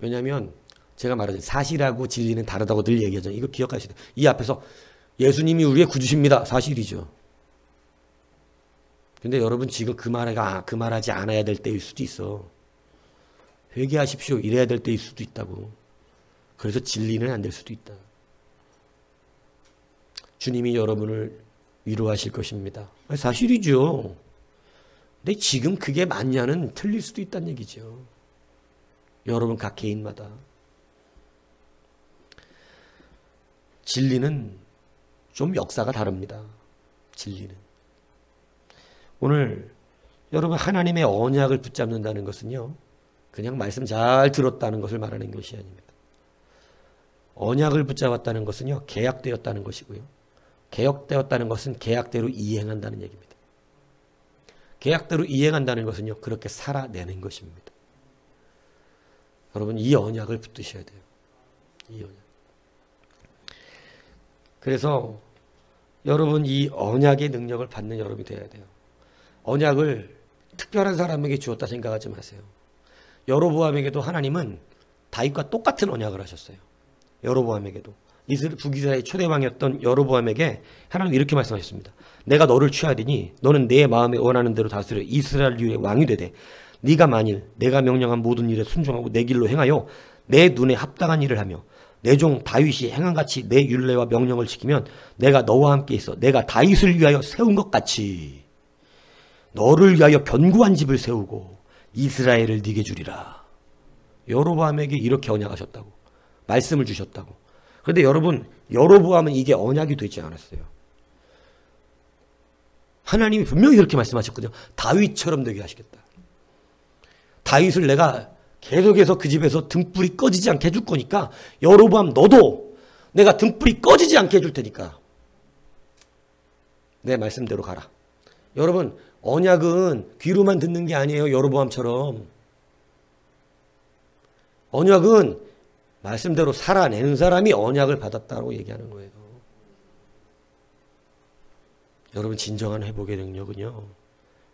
왜냐하면 제가 말하죠. 사실하고 진리는 다르다고 늘 얘기하잖아요. 이거 기억하시죠. 이 앞에서 예수님이 우리의 구주십니다. 사실이죠. 근데 여러분 지금 그 말하지 않아야 될 때일 수도 있어. 회개하십시오. 이래야 될 때일 수도 있다고. 그래서 진리는 안 될 수도 있다. 주님이 여러분을 위로하실 것입니다. 사실이죠. 근데 지금 그게 맞냐는 틀릴 수도 있다는 얘기죠. 여러분 각 개인마다. 진리는 좀 역사가 다릅니다. 진리는. 오늘 여러분 하나님의 언약을 붙잡는다는 것은요. 그냥 말씀 잘 들었다는 것을 말하는 것이 아닙니다. 언약을 붙잡았다는 것은요. 계약되었다는 것이고요. 계약되었다는 것은 계약대로 이행한다는 얘기입니다. 계약대로 이행한다는 것은요. 그렇게 살아내는 것입니다. 여러분 이 언약을 붙드셔야 돼요. 이 언약. 그래서 여러분 이 언약의 능력을 받는 여러분이 되어야 돼요. 언약을 특별한 사람에게 주었다 생각하지 마세요. 여로보암에게도 하나님은 다윗과 똑같은 언약을 하셨어요. 여로보암에게도. 북이스라엘의 초대왕이었던 여로보암에게 하나님 이렇게 말씀하셨습니다. 내가 너를 취하리니 너는 내 마음에 원하는 대로 다스려 이스라엘 위에 왕이 되되 네가 만일 내가 명령한 모든 일에 순종하고 내 길로 행하여 내 눈에 합당한 일을 하며 내 종 다윗이 행한같이 내 율례와 명령을 지키면 내가 너와 함께 있어 내가 다윗을 위하여 세운 것 같이 너를 위하여 견고한 집을 세우고 이스라엘을 네게 주리라. 여로보암에게 이렇게 언약하셨다고. 말씀을 주셨다고. 그런데 여러분 여로보암은 이게 언약이 되지 않았어요. 하나님이 분명히 그렇게 말씀하셨거든요. 다윗처럼 되게 하시겠다. 다윗을 내가 계속해서 그 집에서 등불이 꺼지지 않게 해줄 거니까 여로보암 너도 내가 등불이 꺼지지 않게 해줄 테니까 내 말씀대로 가라. 여러분 언약은 귀로만 듣는 게 아니에요. 여로보암처럼. 언약은 말씀대로 살아내는 사람이 언약을 받았다고 얘기하는 거예요. 여러분 진정한 회복의 능력은요.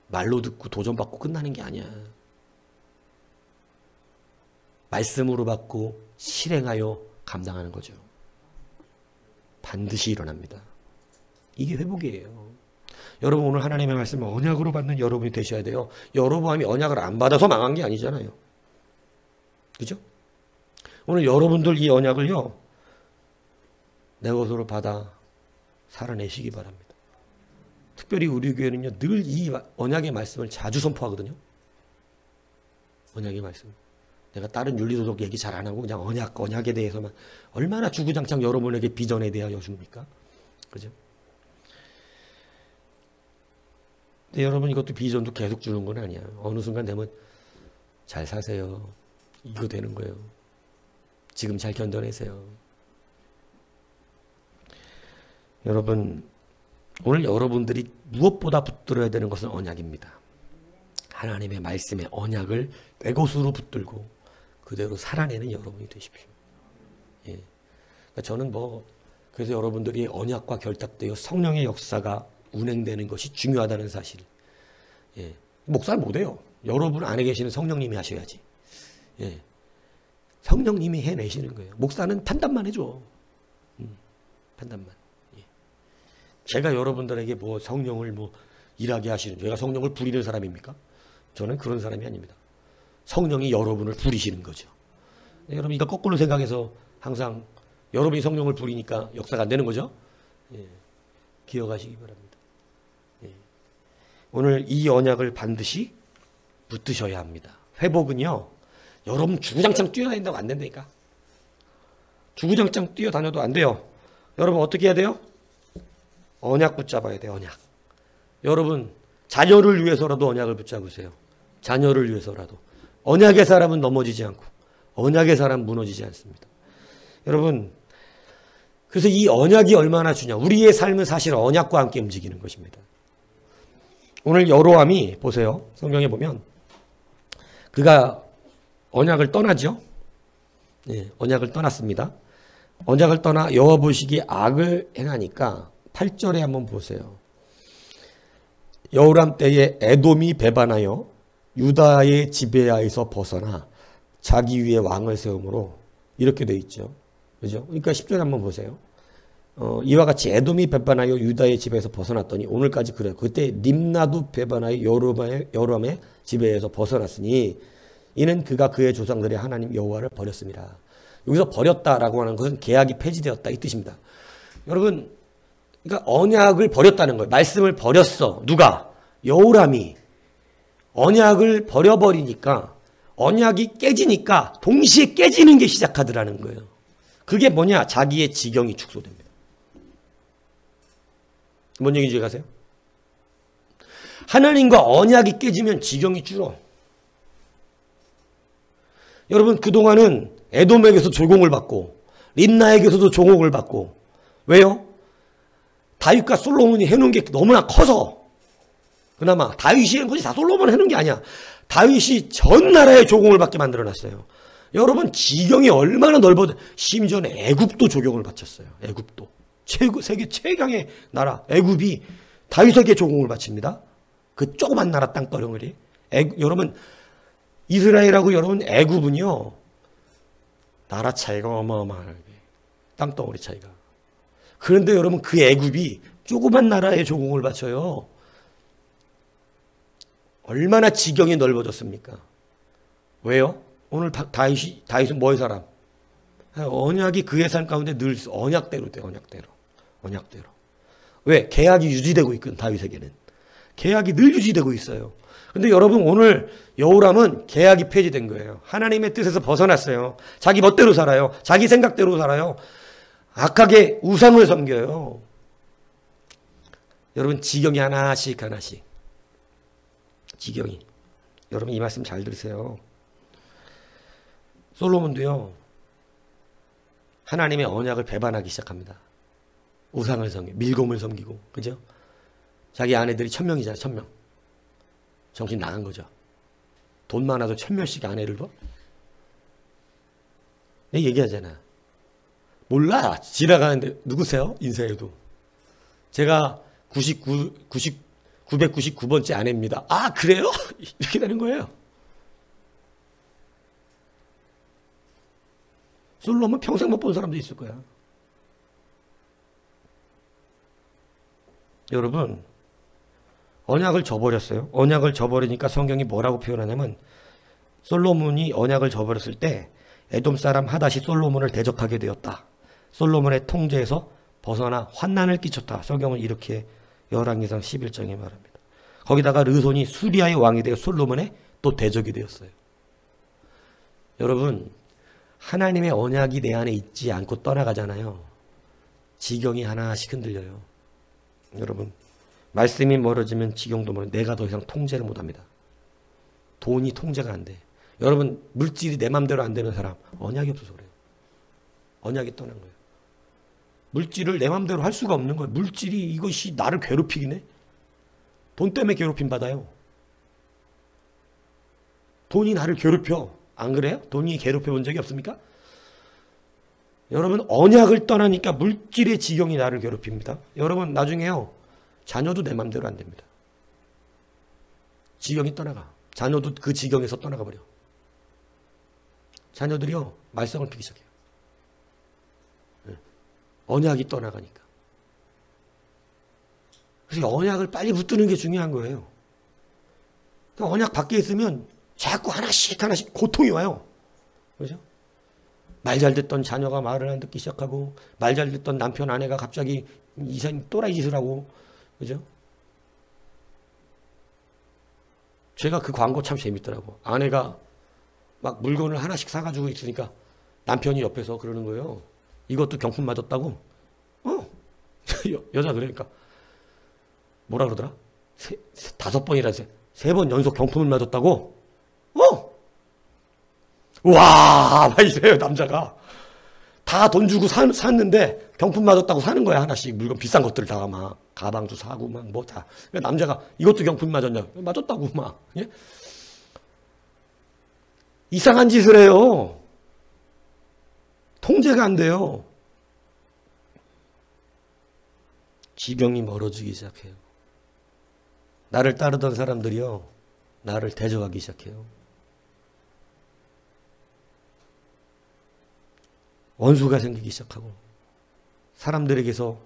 말로 듣고 도전받고 끝나는 게 아니야. 말씀으로 받고 실행하여 감당하는 거죠. 반드시 일어납니다. 이게 회복이에요. 여러분 오늘 하나님의 말씀을 언약으로 받는 여러분이 되셔야 돼요. 여로보암이 언약을 안 받아서 망한 게 아니잖아요. 그죠? 오늘 여러분들 이 언약을요. 내 것으로 받아 살아내시기 바랍니다. 특별히 우리 교회는요. 늘 이 언약의 말씀을 자주 선포하거든요. 언약의 말씀. 내가 다른 윤리도덕 얘기 잘 안 하고 그냥 언약에 대해서만 얼마나 주구장창 여러분에게 비전에 대하여 줍니까? 그죠? 근데 여러분 이것도 비전도 계속 주는 건 아니야. 어느 순간 되면 잘 사세요. 이거 되는 거예요. 지금 잘 견뎌내세요. 여러분 오늘 여러분들이 무엇보다 붙들어야 되는 것은 언약입니다. 하나님의 말씀의 언약을 내 것으로 붙들고 그대로 살아내는 여러분이 되십시오. 예. 그러니까 저는 그래서 여러분들이 언약과 결탁되어 성령의 역사가 운행되는 것이 중요하다는 사실. 예. 목사는 못해요. 여러분 안에 계시는 성령님이 하셔야지. 예. 성령님이 해내시는 거예요. 목사는 판단만 해줘. 판단만. 예. 제가 여러분들에게 성령을 일하게 하시는, 제가 성령을 부리는 사람입니까? 저는 그런 사람이 아닙니다. 성령이 여러분을 부리시는 거죠. 여러분 이거 거꾸로 생각해서 항상 여러분이 성령을 부리니까 역사가 안 되는 거죠. 예. 기억하시기 바랍니다. 예. 오늘 이 언약을 반드시 붙드셔야 합니다. 회복은요. 여러분 주구장창 뛰어다닌다고 안 된다니까. 주구장창 뛰어다녀도 안 돼요. 여러분 어떻게 해야 돼요? 언약 붙잡아야 돼요. 언약. 여러분 자녀를 위해서라도 언약을 붙잡으세요. 자녀를 위해서라도. 언약의 사람은 넘어지지 않고 언약의 사람은 무너지지 않습니다. 여러분 그래서 이 언약이 얼마나 중요냐. 우리의 삶은 사실 언약과 함께 움직이는 것입니다. 오늘 여로암이 보세요. 성경에 보면 그가 언약을 떠나죠. 네, 언약을 떠났습니다. 언약을 떠나 여호와 보시기에 악을 행하니까 8절에 한번 보세요. 여호람 때에 에돔이 배반하여 유다의 지배하에서 벗어나 자기 위에 왕을 세우므로 이렇게 돼 있죠. 그죠? 그러니까 10절에 한번 보세요. 이와 같이 에돔이 배반하여 유다의 지배에서 벗어났더니 오늘까지 그래요. 그때 림나도 배반하여 여로함의 지배에서 벗어났으니 이는 그가 그의 조상들의 하나님 여호와를 버렸습니다. 여기서 버렸다라고 하는 것은 계약이 폐지되었다 이 뜻입니다. 여러분 그러니까 언약을 버렸다는 거예요. 말씀을 버렸어. 누가? 여호람이. 언약을 버려버리니까 언약이 깨지니까 동시에 깨지는 게 시작하더라는 거예요. 그게 뭐냐? 자기의 지경이 축소됩니다. 뭔 얘기인지 가세요? 하나님과 언약이 깨지면 지경이 줄어. 여러분 그동안은 에돔에게서 조공을 받고 림나에게서도 조공을 받고 왜요? 다윗과 솔로몬이 해놓은 게 너무나 커서 그나마 다윗이 해놓은 것이 다 솔로몬이 해놓은 게 아니야. 다윗이 전 나라에 조공을 받게 만들어놨어요. 여러분 지경이 얼마나 넓어져. 심지어는 애굽도 조공을 바쳤어요. 애굽도. 세계 최강의 나라 애굽이 다윗에게 조공을 바칩니다. 그 조그만 나라 땅덩어리. 여러분 이스라엘하고 여러분 애굽은요. 나라 차이가 어마어마하게. 땅덩어리 차이가. 그런데 여러분 그 애굽이 조그만 나라에 조공을 바쳐요. 얼마나 지경이 넓어졌습니까? 왜요? 오늘 다윗은 뭐의 사람? 언약이 그의 삶 가운데 늘 언약대로 돼. 언약대로. 왜? 계약이 유지되고 있거든. 다윗에게는. 계약이 늘 유지되고 있어요. 근데 여러분 오늘 여호람은 계약이 폐지된 거예요. 하나님의 뜻에서 벗어났어요. 자기 멋대로 살아요. 자기 생각대로 살아요. 악하게 우상을 섬겨요. 여러분 지경이 하나씩 지경이. 여러분 이 말씀 잘 들으세요. 솔로몬도요, 하나님의 언약을 배반하기 시작합니다. 우상을 섬기고, 밀곰을 섬기고, 그죠? 자기 아내들이 1000명이잖아요, 1000명. 정신 나간 거죠. 돈 많아도 1000명씩 아내를 둬? 내 얘기하잖아. 몰라. 지나가는데, 누구세요? 인사해도. 제가 999번째 아내입니다. 아, 그래요? 이렇게 되는 거예요. 솔로몬 평생 못 본 사람도 있을 거야. 여러분, 언약을 저버렸어요. 언약을 저버리니까 성경이 뭐라고 표현하냐면, 솔로몬이 언약을 저버렸을 때 에돔 사람 하닷이 솔로몬을 대적하게 되었다. 솔로몬의 통제에서 벗어나 환난을 끼쳤다. 성경은 이렇게 열왕기상 11장에 말합니다. 거기다가 르손이 수리아의 왕이 되어 솔로몬의 또 대적이 되었어요. 여러분, 하나님의 언약이 내 안에 있지 않고 떠나가잖아요. 지경이 하나씩 흔들려요. 여러분, 말씀이 멀어지면 지경도 멀어. 내가 더 이상 통제를 못합니다. 돈이 통제가 안 돼. 여러분, 물질이 내 맘대로 안 되는 사람, 언약이 없어서 그래요. 언약이 떠난 거예요. 물질을 내 맘대로 할 수가 없는 거예요. 물질이 이것이 나를 괴롭히긴 해. 돈 때문에 괴롭힘 받아요. 돈이 나를 괴롭혀. 안 그래요? 돈이 괴롭혀 본 적이 없습니까? 여러분, 언약을 떠나니까 물질의 지경이 나를 괴롭힙니다. 여러분, 나중에요, 자녀도 내 맘대로 안 됩니다. 지경이 떠나가. 자녀도 그 지경에서 떠나가 버려. 자녀들이요, 말썽을 피기 시작해요. 언약이 떠나가니까. 그래서 언약을 빨리 붙드는 게 중요한 거예요. 그러니까 언약 밖에 있으면 자꾸 하나씩 하나씩 고통이 와요. 그죠? 말 잘 듣던 자녀가 말을 안 듣기 시작하고, 말 잘 듣던 남편, 아내가 갑자기 이상 또라이 짓을 하고, 그죠? 제가 그 광고 참 재밌더라고. 아내가 막 물건을 하나씩 사가지고 있으니까 남편이 옆에서 그러는 거예요. 이것도 경품 맞았다고? 여자 그러니까. 뭐라 그러더라? 5번이라 3번 연속 경품을 맞았다고? 와, 막 이래요, 남자가. 다 돈 주고 샀는데 경품 맞았다고 사는 거야, 하나씩. 물건 비싼 것들 다 막. 가방도 사고 막 뭐 다. 남자가 이것도 경품 맞았냐? 맞았다고 막. 예? 이상한 짓을 해요. 통제가 안 돼요. 지경이 멀어지기 시작해요. 나를 따르던 사람들이요, 나를 대적하기 시작해요. 원수가 생기기 시작하고, 사람들에게서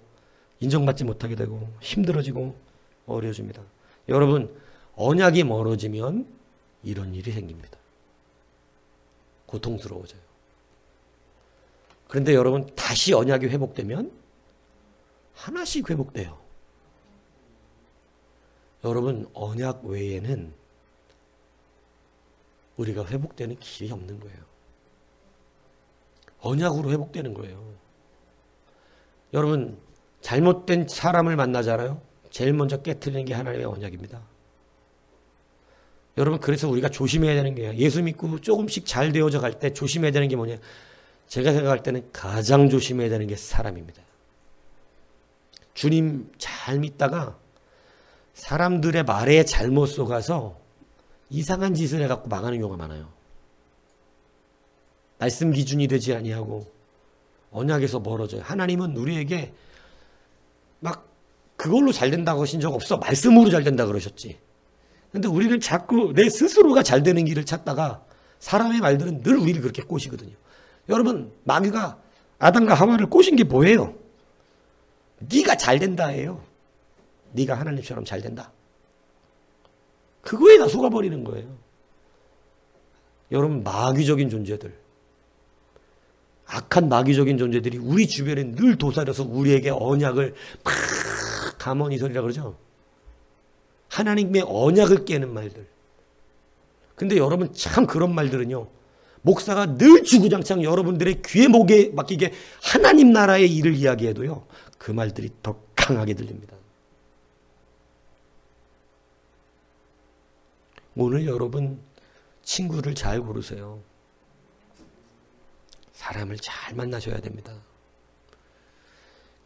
인정받지 못하게 되고, 힘들어지고, 어려워집니다. 여러분, 언약이 멀어지면 이런 일이 생깁니다. 고통스러워져요. 그런데 여러분, 다시 언약이 회복되면 하나씩 회복돼요. 여러분, 언약 외에는 우리가 회복되는 길이 없는 거예요. 언약으로 회복되는 거예요. 여러분, 잘못된 사람을 만나잖아요. 제일 먼저 깨트리는 게 하나님의 언약입니다. 여러분, 그래서 우리가 조심해야 되는 게, 예수 믿고 조금씩 잘 되어져 갈 때 조심해야 되는 게 뭐냐? 제가 생각할 때는 가장 조심해야 되는 게 사람입니다. 주님 잘 믿다가 사람들의 말에 잘못 속아서 이상한 짓을 해갖고 망하는 경우가 많아요. 말씀 기준이 되지 아니하고 언약에서 멀어져요. 하나님은 우리에게 막 그걸로 잘 된다고 하신 적 없어. 말씀으로 잘 된다 그러셨지. 근데 우리는 자꾸 내 스스로가 잘 되는 길을 찾다가 사람의 말들은 늘 우리를 그렇게 꼬시거든요. 여러분, 마귀가 아담과 하와를 꼬신 게 뭐예요? 네가 잘 된다예요. 네가 하나님처럼 잘 된다. 그거에 다 속아버리는 거예요. 여러분, 마귀적인 존재들, 악한 마귀적인 존재들이 우리 주변에 늘 도사려서 우리에게 언약을 막 가머니설이라 그러죠. 하나님의 언약을 깨는 말들. 근데 여러분, 참 그런 말들은요, 목사가 늘 주구장창 여러분들의 귀에 목에 맡기게 하나님 나라의 일을 이야기해도요, 그 말들이 더 강하게 들립니다. 오늘 여러분, 친구를 잘 고르세요. 사람을 잘 만나셔야 됩니다.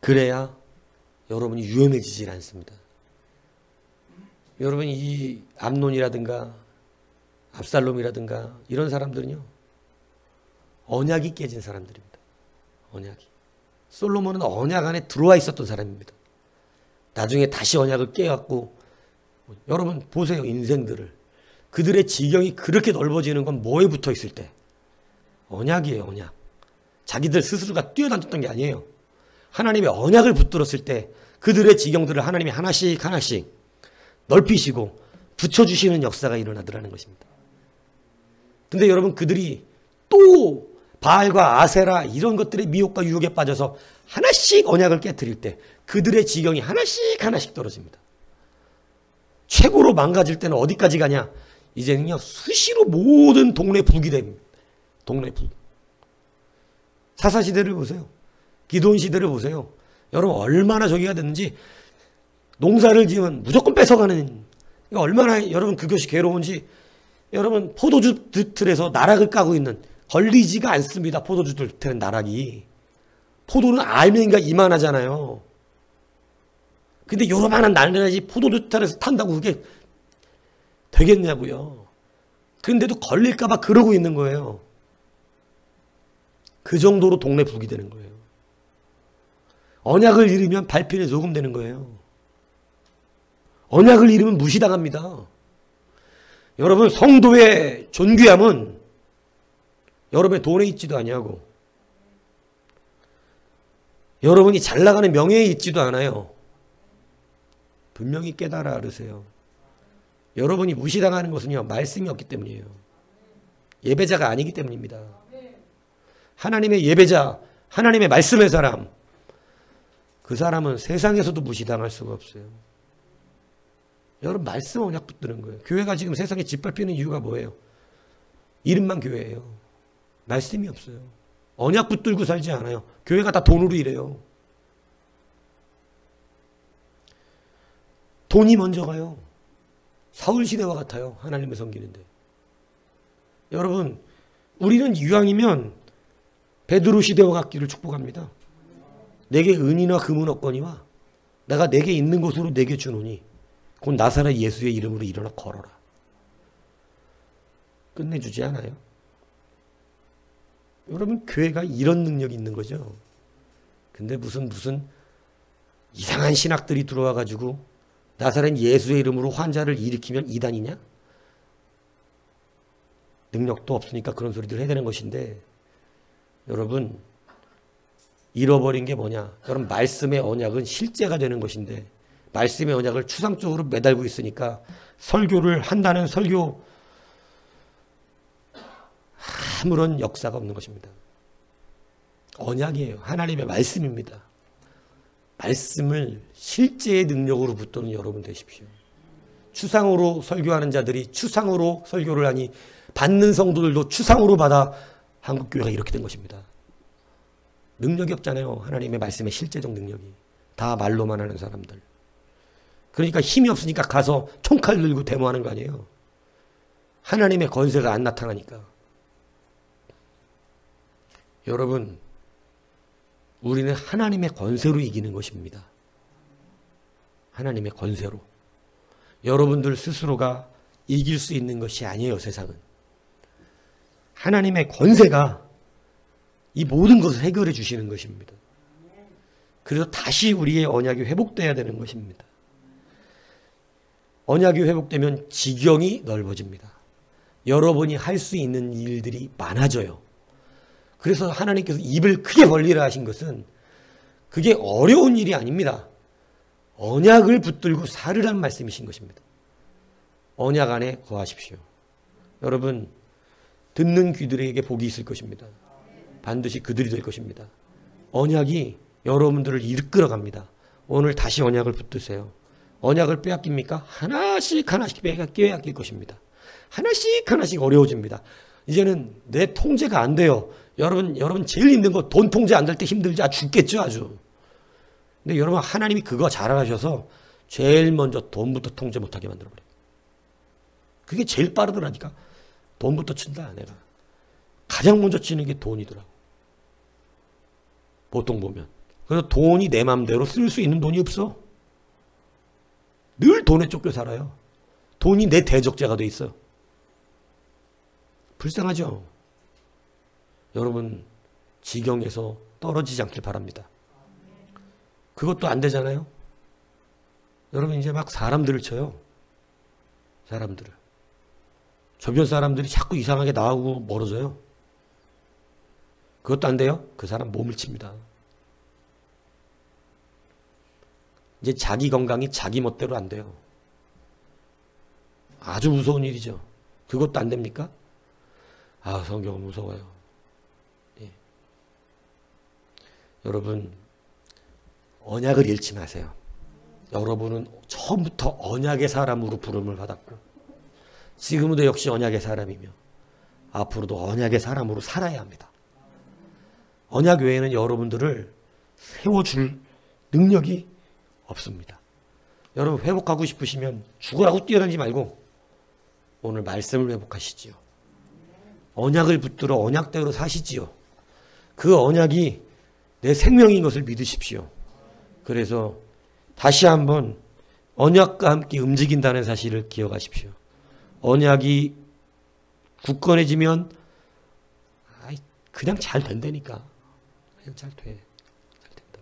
그래야 여러분이 위험해지질 않습니다. 여러분 이 암논이라든가 압살롬이라든가 이런 사람들은요. 언약이 깨진 사람들입니다. 언약이. 솔로몬은 언약 안에 들어와 있었던 사람입니다. 나중에 다시 언약을 깨갖고 여러분 보세요. 인생들을. 그들의 지경이 그렇게 넓어지는 건 뭐에 붙어 있을 때? 언약이에요. 언약. 자기들 스스로가 뛰어다녔던 게 아니에요. 하나님의 언약을 붙들었을 때 그들의 지경들을 하나님이 하나씩 하나씩 넓히시고 붙여주시는 역사가 일어나더라는 것입니다. 근데 여러분 그들이 또 바알과 아세라 이런 것들의 미혹과 유혹에 빠져서 하나씩 언약을 깨트릴 때 그들의 지경이 하나씩 하나씩 떨어집니다. 최고로 망가질 때는 어디까지 가냐? 이제는요 수시로 모든 동네 북이 됩니다. 동네 북. 사사시대를 보세요. 기드온 시대를 보세요. 여러분 얼마나 저기가 됐는지 농사를 지으면 무조건 뺏어가는 얼마나 여러분 그것이 괴로운지 여러분 포도주 들에서 나락을 까고 있는 걸리지가 않습니다. 포도주 들은 나락이. 포도는 알맹이가 이만하잖아요. 근데 요만한 날라지 포도주 들에서 탄다고 그게 되겠냐고요. 그런데도 걸릴까봐 그러고 있는 거예요. 그 정도로 동네 북이 되는 거예요. 언약을 잃으면 발핀에 소금 되는 거예요. 언약을 잃으면 무시당합니다. 여러분 성도의 존귀함은 여러분의 돈에 있지도 아니하고 여러분이 잘 나가는 명예에 있지도 않아요. 분명히 깨달아 알으세요. 여러분이 무시당하는 것은요 말씀이 없기 때문이에요. 예배자가 아니기 때문입니다. 하나님의 예배자, 하나님의 말씀의 사람, 그 사람은 세상에서도 무시당할 수가 없어요. 여러분 말씀 언약 붙드는 거예요. 교회가 지금 세상에 짓밟히는 이유가 뭐예요? 이름만 교회예요. 말씀이 없어요. 언약 붙들고 살지 않아요. 교회가 다 돈으로 일해요. 돈이 먼저 가요. 사울시대와 같아요. 하나님을 섬기는데. 여러분 우리는 이왕이면 베드로 시대와 같기를 축복합니다. 내게 은이나 금은 없거니와 내가 내게 있는 것으로 내게 주노니 곧 나사렛 예수의 이름으로 일어나 걸어라. 끝내주지 않아요? 여러분 교회가 이런 능력이 있는 거죠. 근데 무슨 이상한 신학들이 들어와 가지고 나사렛 예수의 이름으로 환자를 일으키면 이단이냐? 능력도 없으니까 그런 소리들 해야 되는 것인데 여러분 잃어버린 게 뭐냐? 여러분 말씀의 언약은 실제가 되는 것인데 말씀의 언약을 추상적으로 매달고 있으니까 설교를 한다는 설교 아무런 역사가 없는 것입니다. 언약이에요. 하나님의 말씀입니다. 말씀을 실제의 능력으로 붙드는 여러분 되십시오. 추상으로 설교하는 자들이 추상으로 설교를 하니 받는 성도들도 추상으로 받아 한국교회가 이렇게 된 것입니다. 능력이 없잖아요. 하나님의 말씀의 실제적 능력이. 다 말로만 하는 사람들. 그러니까 힘이 없으니까 가서 총칼 들고 데모하는 거 아니에요. 하나님의 권세가 안 나타나니까. 여러분 우리는 하나님의 권세로 이기는 것입니다. 하나님의 권세로. 여러분들 스스로가 이길 수 있는 것이 아니에요. 세상은. 하나님의 권세가 이 모든 것을 해결해 주시는 것입니다. 그래서 다시 우리의 언약이 회복돼야 되는 것입니다. 언약이 회복되면 지경이 넓어집니다. 여러분이 할 수 있는 일들이 많아져요. 그래서 하나님께서 입을 크게 벌리라 하신 것은 그게 어려운 일이 아닙니다. 언약을 붙들고 살으라는 말씀이신 것입니다. 언약 안에 거하십시오. 여러분 듣는 귀들에게 복이 있을 것입니다. 반드시 그들이 될 것입니다. 언약이 여러분들을 이끌어갑니다. 오늘 다시 언약을 붙드세요. 언약을 빼앗깁니까? 하나씩 하나씩 빼앗길 것입니다. 하나씩 하나씩 어려워집니다. 이제는 내 통제가 안 돼요. 여러분 제일 힘든 거 돈 통제 안 될 때 힘들지. 죽겠죠 아주. 근데 여러분 하나님이 그거 잘 알아셔서 제일 먼저 돈부터 통제 못하게 만들어버려요. 그게 제일 빠르더라니까. 돈부터 친다 내가. 가장 먼저 치는 게 돈이더라고. 보통 보면. 그래서 돈이 내 맘대로 쓸 수 있는 돈이 없어. 늘 돈에 쫓겨 살아요. 돈이 내 대적자가 돼 있어. 불쌍하죠? 여러분, 지경에서 떨어지지 않길 바랍니다. 그것도 안 되잖아요? 여러분, 이제 막 사람들을 쳐요. 사람들을. 주변 사람들이 자꾸 이상하게 나오고 멀어져요. 그것도 안 돼요? 그 사람 몸을 칩니다. 이제 자기 건강이 자기 멋대로 안 돼요. 아주 무서운 일이죠. 그것도 안 됩니까? 아, 성경은 무서워요. 예. 여러분, 언약을 잃지 마세요. 여러분은 처음부터 언약의 사람으로 부름을 받았고, 지금도 역시 언약의 사람이며, 앞으로도 언약의 사람으로 살아야 합니다. 언약 외에는 여러분들을 세워줄 능력이 없습니다. 여러분, 회복하고 싶으시면 죽으라고 뛰어다니지 말고 오늘 말씀을 회복하시지요. 언약을 붙들어 언약대로 사시지요. 그 언약이 내 생명인 것을 믿으십시오. 그래서 다시 한번 언약과 함께 움직인다는 사실을 기억하십시오. 언약이 굳건해지면 그냥 잘 된다니까. 그냥 잘 돼. 잘 된다.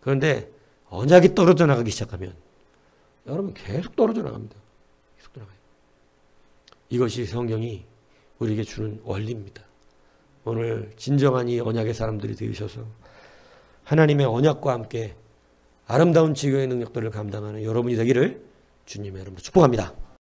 그런데 언약이 떨어져 나가기 시작하면 여러분 계속 떨어져 나갑니다. 계속 나가요. 이것이 성경이 우리에게 주는 원리입니다. 오늘 진정한 이 언약의 사람들이 되셔서 하나님의 언약과 함께 아름다운 지교의 능력들을 감당하는 여러분이 되기를 주님의 이름으로 축복합니다.